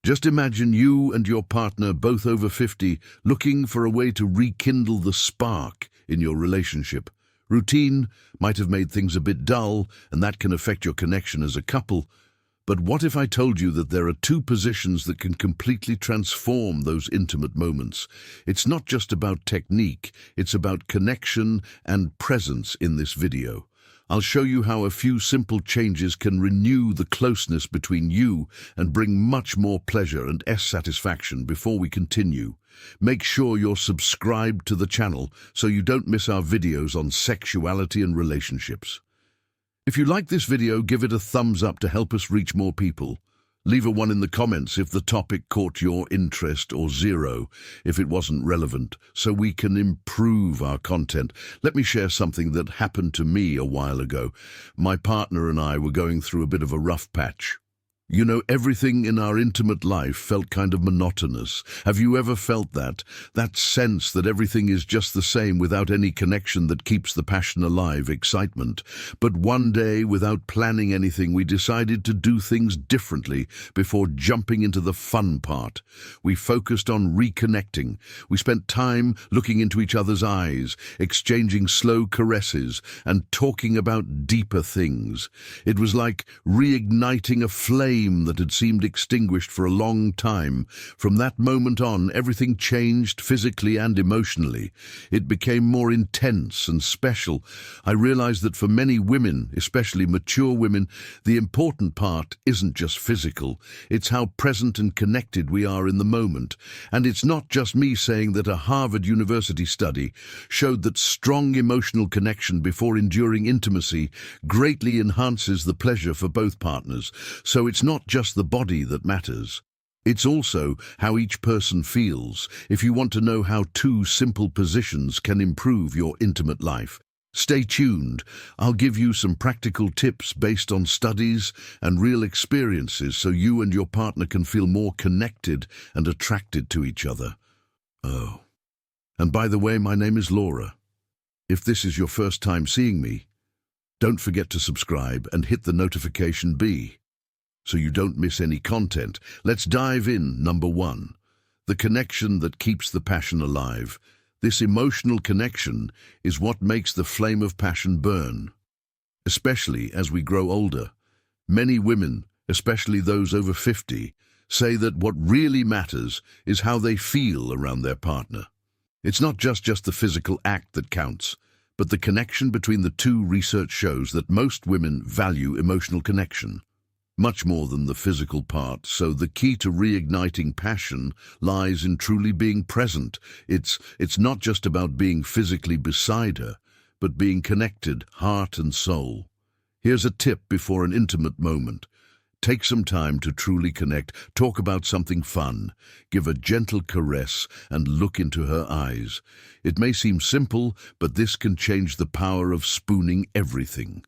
Just imagine you and your partner, both over 50, looking for a way to rekindle the spark in your relationship. Routine might have made things a bit dull, and that can affect your connection as a couple. But what if I told you that there are two positions that can completely transform those intimate moments? It's not just about technique, it's about connection and presence in this video. I'll show you how a few simple changes can renew the closeness between you and bring much more pleasure and satisfaction. Before we continue, make sure you're subscribed to the channel so you don't miss our videos on sexuality and relationships. If you like this video, give it a thumbs up to help us reach more people. Leave a 1 in the comments if the topic caught your interest, or 0 if it wasn't relevant, so we can improve our content. Let me share something that happened to me a while ago. My partner and I were going through a bit of a rough patch. You know, everything in our intimate life felt kind of monotonous. Have you ever felt that? That sense that everything is just the same without any connection that keeps the passion alive, excitement. But one day, without planning anything, we decided to do things differently before jumping into the fun part. We focused on reconnecting. We spent time looking into each other's eyes, exchanging slow caresses, and talking about deeper things. It was like reigniting a flame that had seemed extinguished for a long time. From that moment on, everything changed physically and emotionally. It became more intense and special. I realized that for many women, especially mature women, the important part isn't just physical. It's how present and connected we are in the moment. And it's not just me saying that. A Harvard University study showed that strong emotional connection before enduring intimacy greatly enhances the pleasure for both partners. So it's not just the body that matters. It's also how each person feels. If you want to know how 2 simple positions can improve your intimate life, stay tuned. I'll give you some practical tips based on studies and real experiences so you and your partner can feel more connected and attracted to each other. Oh, and by the way, my name is Laura. If this is your first time seeing me, don't forget to subscribe and hit the notification bell so you don't miss any content. Let's dive in. Number 1, the connection that keeps the passion alive. This emotional connection is what makes the flame of passion burn. Especially as we grow older, many women, especially those over 50, say that what really matters is how they feel around their partner. It's not just the physical act that counts, but the connection between the two. Research shows that most women value emotional connection much more than the physical part, so the key to reigniting passion lies in truly being present. It's not just about being physically beside her, but being connected, heart and soul. Here's a tip before an intimate moment. Take some time to truly connect. Talk about something fun. Give a gentle caress and look into her eyes. It may seem simple, but this can change the power of spooning everything.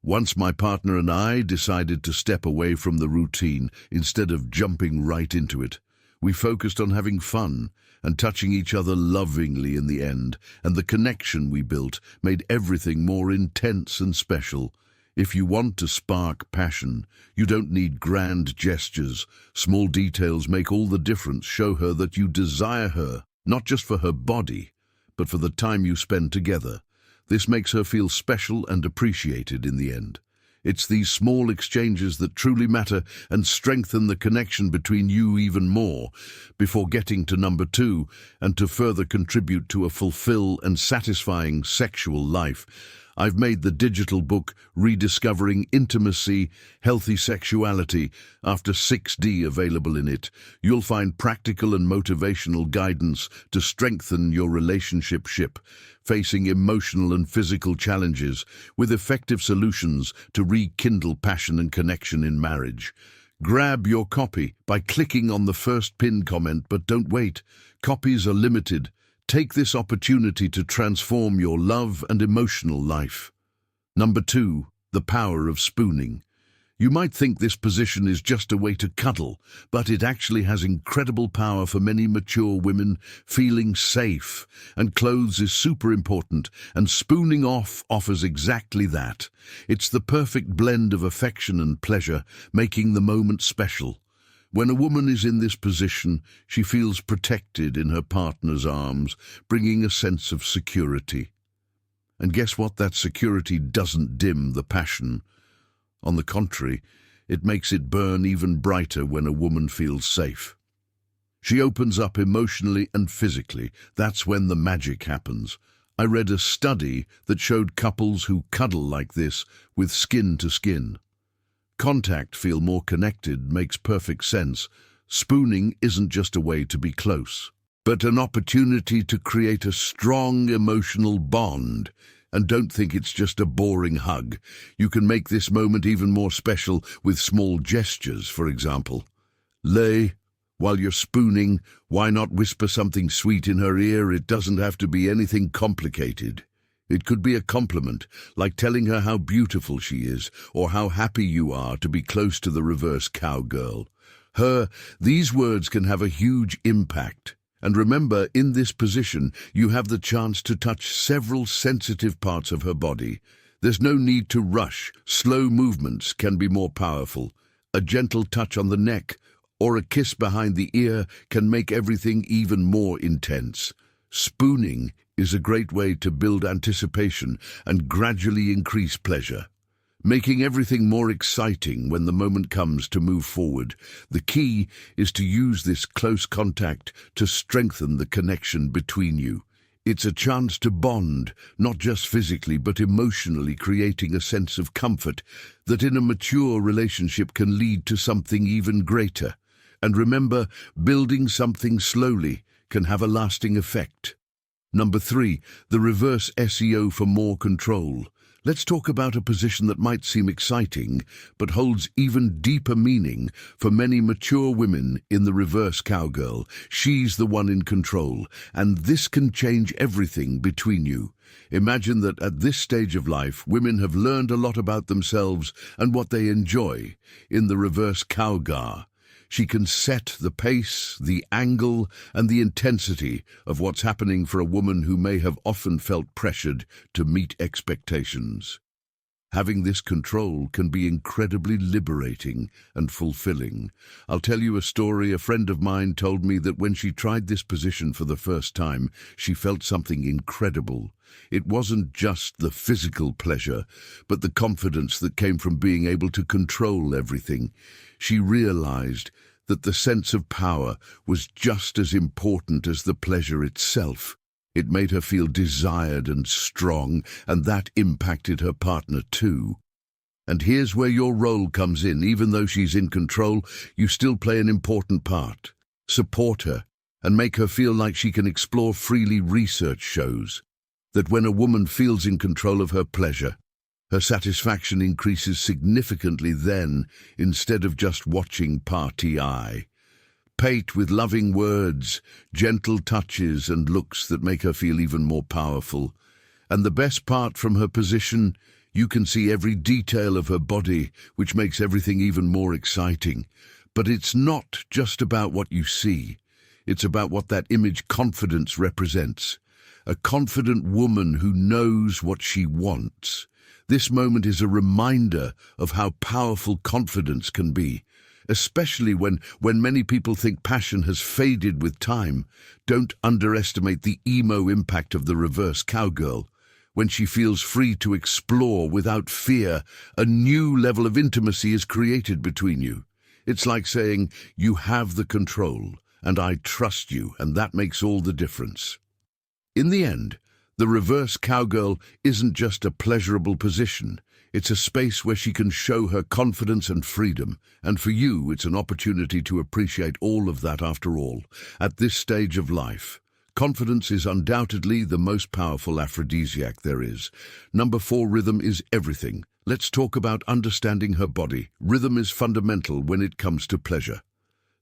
Once my partner and I decided to step away from the routine instead of jumping right into it. We focused on having fun and touching each other lovingly in the end, and the connection we built made everything more intense and special. If you want to spark passion, you don't need grand gestures. Small details make all the difference. Show her that you desire her, not just for her body, but for the time you spend together. This makes her feel special and appreciated in the end. It's these small exchanges that truly matter and strengthen the connection between you even more. Before getting to number 2, and to further contribute to a fulfilled and satisfying sexual life, I've made the digital book Rediscovering Intimacy, Healthy Sexuality after 6D available in it. You'll find practical and motivational guidance to strengthen your relationship facing emotional and physical challenges, with effective solutions to rekindle passion and connection in marriage. Grab your copy by clicking on the first pinned comment, but don't wait. Copies are limited. Take this opportunity to transform your love and emotional life. Number 2, the power of spooning. You might think this position is just a way to cuddle, but it actually has incredible power for many mature women. Feeling safe and clothes is super important, and spooning offers exactly that. It's the perfect blend of affection and pleasure, making the moment special. When a woman is in this position, she feels protected in her partner's arms, bringing a sense of security. And guess what? That security doesn't dim the passion. On the contrary, it makes it burn even brighter when a woman feels safe. She opens up emotionally and physically. That's when the magic happens. I read a study that showed couples who cuddle like this with skin to skin. Contact, feel more connected, makes perfect sense. Spooning isn't just a way to be close, but an opportunity to create a strong emotional bond. And don't think it's just a boring hug. You can make this moment even more special with small gestures, for example. While you're spooning, why not whisper something sweet in her ear? It doesn't have to be anything complicated. It could be a compliment, like telling her how beautiful she is, or how happy you are to be close to the reverse cowgirl. These words can have a huge impact. And remember, in this position, you have the chance to touch several sensitive parts of her body. There's no need to rush. Slow movements can be more powerful. A gentle touch on the neck or a kiss behind the ear can make everything even more intense. Spooning is a great way to build anticipation and gradually increase pleasure, making everything more exciting when the moment comes to move forward. The key is to use this close contact to strengthen the connection between you. It's a chance to bond, not just physically but emotionally, creating a sense of comfort that in a mature relationship can lead to something even greater. And remember, building something slowly can have a lasting effect. Number 3, the reverse SEO for more control. Let's talk about a position that might seem exciting, but holds even deeper meaning for many mature women in the reverse cowgirl. She's the one in control, and this can change everything between you. Imagine that at this stage of life, women have learned a lot about themselves and what they enjoy. In the reverse cowgirl, she can set the pace, the angle, and the intensity of what's happening for a woman who may have often felt pressured to meet expectations. Having this control can be incredibly liberating and fulfilling. I'll tell you a story. A friend of mine told me that when she tried this position for the first time, she felt something incredible. It wasn't just the physical pleasure, but the confidence that came from being able to control everything. She realized that the sense of power was just as important as the pleasure itself. It made her feel desired and strong, and that impacted her partner too. And here's where your role comes in. Even though she's in control, you still play an important part. Support her and make her feel like she can explore freely. Research shows that when a woman feels in control of her pleasure, her satisfaction increases significantly then, instead of just watching party eye. Pate with loving words, gentle touches and looks that make her feel even more powerful. And the best part, from her position, you can see every detail of her body, which makes everything even more exciting. But it's not just about what you see. It's about what that image confidence represents. A confident woman who knows what she wants. This moment is a reminder of how powerful confidence can be, especially when many people think passion has faded with time. Don't underestimate the emo impact of the reverse cowgirl. When she feels free to explore without fear, a new level of intimacy is created between you. It's like saying, "You have the control, and I trust you," and that makes all the difference. In the end, the reverse cowgirl isn't just a pleasurable position. It's a space where she can show her confidence and freedom. And for you, it's an opportunity to appreciate all of that after all. At this stage of life, confidence is undoubtedly the most powerful aphrodisiac there is. Number 4, rhythm is everything. Let's talk about understanding her body. Rhythm is fundamental when it comes to pleasure.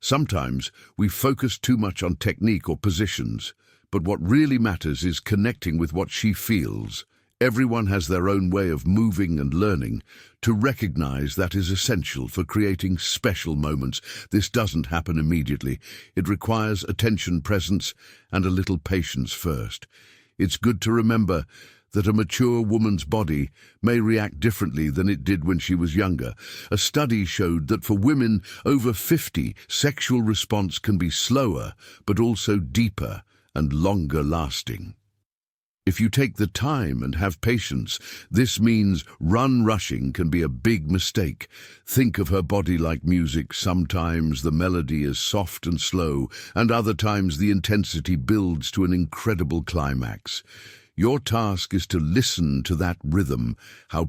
Sometimes we focus too much on technique or positions, but what really matters is connecting with what she feels. Everyone has their own way of moving, and learning to recognize that is essential for creating special moments. This doesn't happen immediately. It requires attention, presence, and a little patience first. It's good to remember that a mature woman's body may react differently than it did when she was younger. A study showed that for women over 50, sexual response can be slower, but also deeper and longer lasting. If you take the time and have patience, this means rushing can be a big mistake. Think of her body like music. Sometimes the melody is soft and slow, and other times the intensity builds to an incredible climax. Your task is to listen to that rhythm,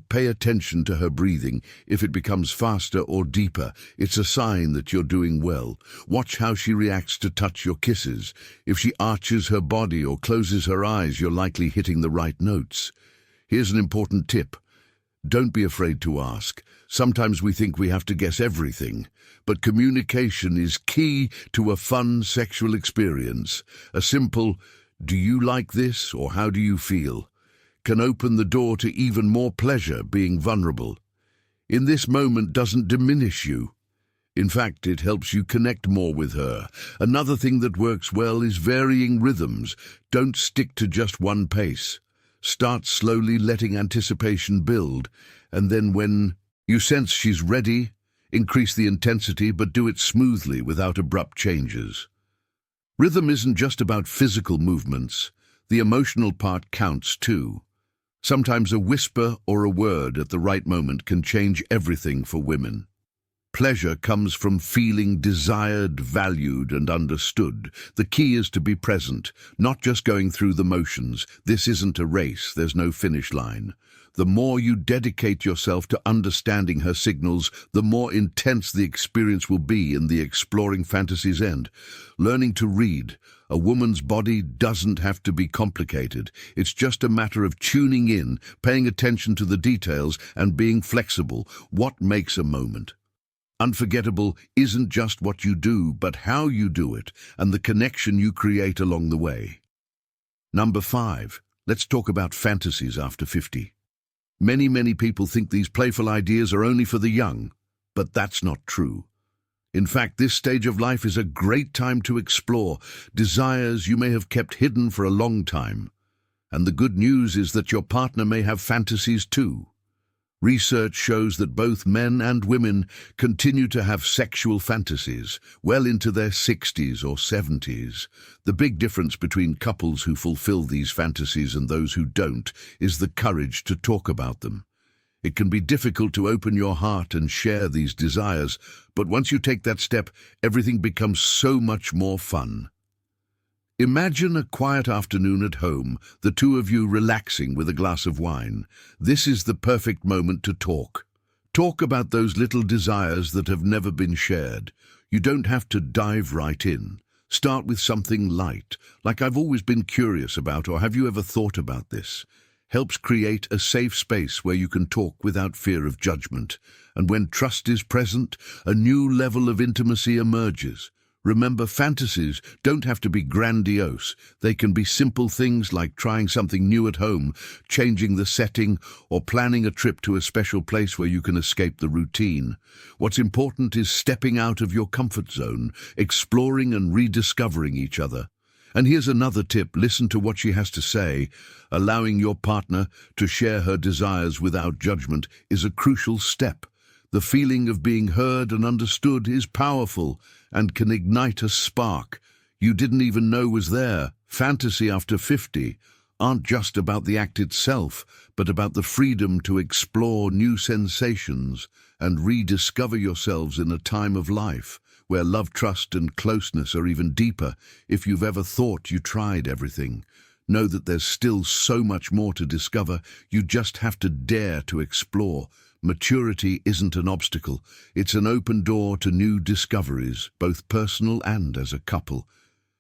pay attention to her breathing. If it becomes faster or deeper, it's a sign that you're doing well. Watch how she reacts to touch your kisses. If she arches her body or closes her eyes, you're likely hitting the right notes. Here's an important tip. Don't be afraid to ask. Sometimes we think we have to guess everything, but communication is key to a fun sexual experience. A simple "Do you like this?" or "How do you feel?" can open the door to even more pleasure. Being vulnerable in this moment doesn't diminish you. In fact, it helps you connect more with her. Another thing that works well is varying rhythms. Don't stick to just one pace. Start slowly, letting anticipation build, and then when you sense she's ready, increase the intensity, but do it smoothly without abrupt changes. Rhythm isn't just about physical movements. The emotional part counts too. Sometimes a whisper or a word at the right moment can change everything for women. Pleasure comes from feeling desired, valued, and understood. The key is to be present, not just going through the motions. This isn't a race, there's no finish line. The more you dedicate yourself to understanding her signals, the more intense the experience will be in the exploring fantasy's end. Learning to read a woman's body doesn't have to be complicated. It's just a matter of tuning in, paying attention to the details, and being flexible. What makes a moment unforgettable isn't just what you do, but how you do it and the connection you create along the way. Number 5. Let's talk about fantasies after 50. Many people think these playful ideas are only for the young, but that's not true. In fact, this stage of life is a great time to explore desires you may have kept hidden for a long time. And the good news is that your partner may have fantasies too. Research shows that both men and women continue to have sexual fantasies well into their 60s or 70s. The big difference between couples who fulfill these fantasies and those who don't is the courage to talk about them. It can be difficult to open your heart and share these desires, but once you take that step, everything becomes so much more fun. Imagine a quiet afternoon at home, the two of you relaxing with a glass of wine. This is the perfect moment to talk. Talk about those little desires that have never been shared. You don't have to dive right in. Start with something light, like "I've always been curious about," or "Have you ever thought about this?" Helps create a safe space where you can talk without fear of judgment. And when trust is present, a new level of intimacy emerges. Remember, fantasies don't have to be grandiose. They can be simple things like trying something new at home, changing the setting, or planning a trip to a special place where you can escape the routine. What's important is stepping out of your comfort zone, exploring and rediscovering each other. And here's another tip: listen to what she has to say. Allowing your partner to share her desires without judgment is a crucial step. The feeling of being heard and understood is powerful and can ignite a spark you didn't even know was there. Fantasy after 50 aren't just about the act itself, but about the freedom to explore new sensations and rediscover yourselves in a time of life where love, trust, and closeness are even deeper. If you've ever thought you tried everything, know that there's still so much more to discover. You just have to dare to explore. Maturity isn't an obstacle. It's an open door to new discoveries, both personal and as a couple.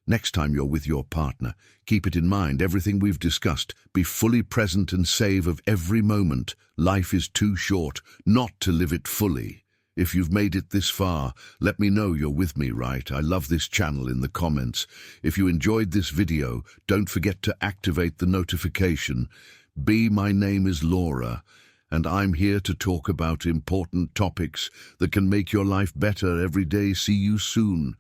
Next time you're with your partner, keep it in mind, everything we've discussed. Be fully present and save of every moment. Life is too short not to live it fully. If you've made it this far, let me know you're with me, right? I love this channel in the comments. If you enjoyed this video, don't forget to activate the notification. My name is Laura, and I'm here to talk about important topics that can make your life better every day. See you soon.